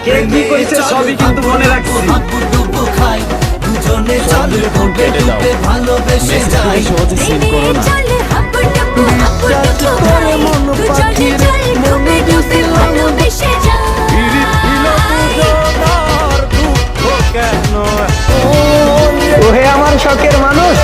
কে কি কইছে সবই কিন্তু মনে রাখছি। দুজনে চলে ডুবে ভালোবেসে যাই। বিশ্বাস করে মন পাখির মনে দিছিলাম ওহে আমার শখের মানুষ।